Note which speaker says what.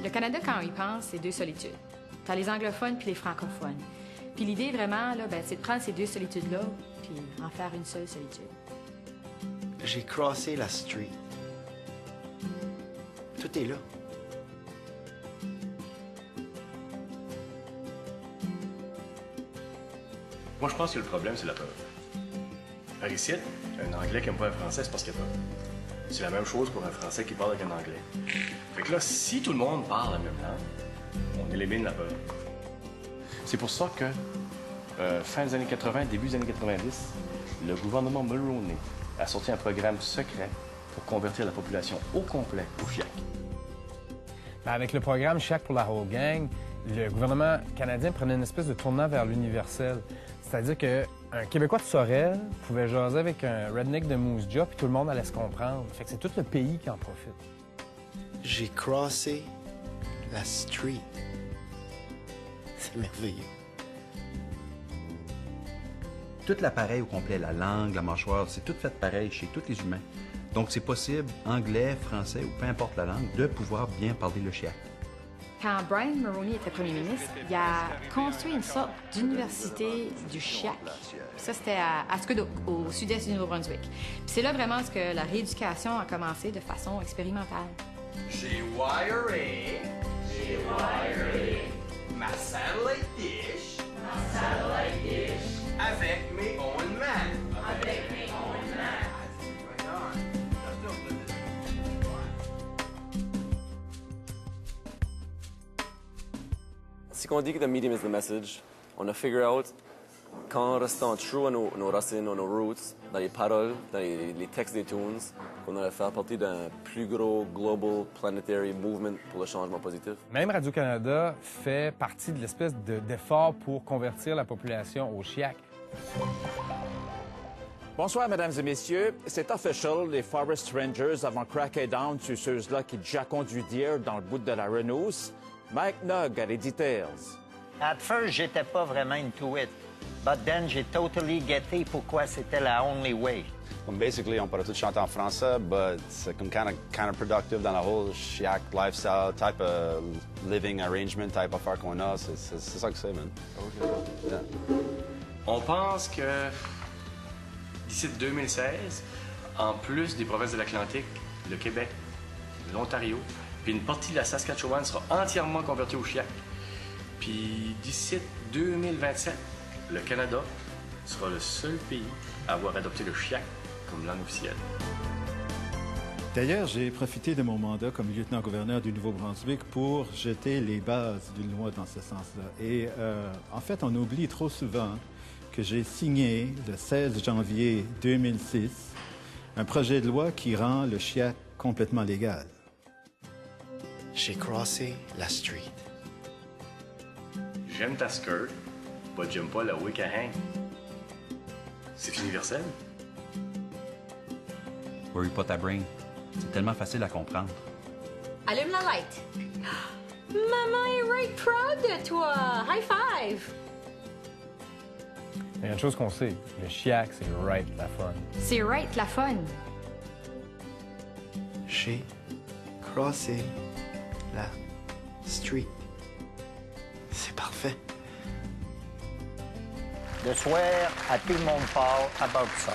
Speaker 1: Le Canada, quand on y pense, c'est deux solitudes. T'as les anglophones puis les francophones. Puis l'idée, vraiment, là, c'est de prendre ces deux solitudes-là puis en faire une seule solitude.
Speaker 2: J'ai crossé la street. Tout est là.
Speaker 3: Moi, je pense que le problème, c'est la peur. Par ici, un Anglais qui n'aime pas un Français, c'est parce qu'il a peur. C'est la même chose pour un Français qui parle avec un Anglais. Fait que là, si tout le monde parle la même langue, on élimine la peur. C'est pour ça que, fin des années 80, début des années 90, le gouvernement Mulroney a sorti un programme secret pour convertir la population au complet au CHIAC.
Speaker 4: Avec le programme CHIAC pour la whole gang, le gouvernement canadien prenait une espèce de tournant vers l'universel. C'est-à-dire qu'un Québécois de Sorel pouvait jaser avec un redneck de Moose Jaw, puis tout le monde allait se comprendre. Fait que c'est tout le pays qui en profite.
Speaker 2: J'ai crossé la street. C'est merveilleux.
Speaker 5: Tout l'appareil au complet, la langue, la mâchoire, c'est tout fait pareil chez tous les humains. Donc c'est possible, anglais, français ou peu importe la langue, de pouvoir bien parler le CHIAC.
Speaker 1: Quand Brian Mulroney était premier ministre, il a construit une sorte d'université du CHIAC. Ça, c'était à Asquedough, au sud-est du Nouveau-Brunswick. Puis c'est là vraiment que la rééducation a commencé de façon expérimentale.
Speaker 6: J'ai wiré ma satellite dish avec mes own mains.
Speaker 7: Si on dit que the medium is the message, on a figure out qu'en restant true à nos racines, à nos roots, dans les paroles, dans les textes des tunes, qu'on allait faire partie d'un plus gros global planetary movement pour le changement positif.
Speaker 4: Même Radio-Canada fait partie de l'espèce d'effort pour convertir la population au CHIAC.
Speaker 8: Bonsoir, mesdames et messieurs. C'est official, les Forest Rangers avons craqué down sur ceux-là qui déjà conduit deer dans le bout de la Renous. Mike Nugg a les details.
Speaker 9: At first, j'étais pas vraiment into it. But then, j'ai totally getté pourquoi c'était la only way.
Speaker 10: Basically, on pourrait tout chanter en français, but c'est comme kind of productive dans la whole CHIAC lifestyle, type of living arrangement, type affaire qu'on a. C'est ça que c'est, man.
Speaker 3: Okay.
Speaker 10: Yeah.
Speaker 3: On pense que d'ici 2016, en plus des provinces de l'Atlantique, le Québec, l'Ontario, puis une partie de la Saskatchewan sera entièrement convertie au CHIAC. Puis d'ici 2027, le Canada sera le seul pays à avoir adopté le CHIAC comme langue officielle.
Speaker 11: D'ailleurs, j'ai profité de mon mandat comme lieutenant-gouverneur du Nouveau-Brunswick pour jeter les bases d'une loi dans ce sens-là. Et en fait, on oublie trop souvent que j'ai signé le 16 janvier 2006 un projet de loi qui rend le CHIAC complètement légal.
Speaker 2: J'ai crossé la street.
Speaker 3: J'aime ta skirt, mais j'aime pas la wick à hang. C'est universel.
Speaker 5: Worry pas ta brain. C'est tellement facile à comprendre.
Speaker 1: Allume la light. Maman est right proud de toi. High five.
Speaker 4: Il y a une chose qu'on sait, le CHIAC, c'est right la fun.
Speaker 1: C'est right la fun.
Speaker 2: J'ai crossé la street. C'est parfait.
Speaker 9: Le soir, à tout le monde parle about ça.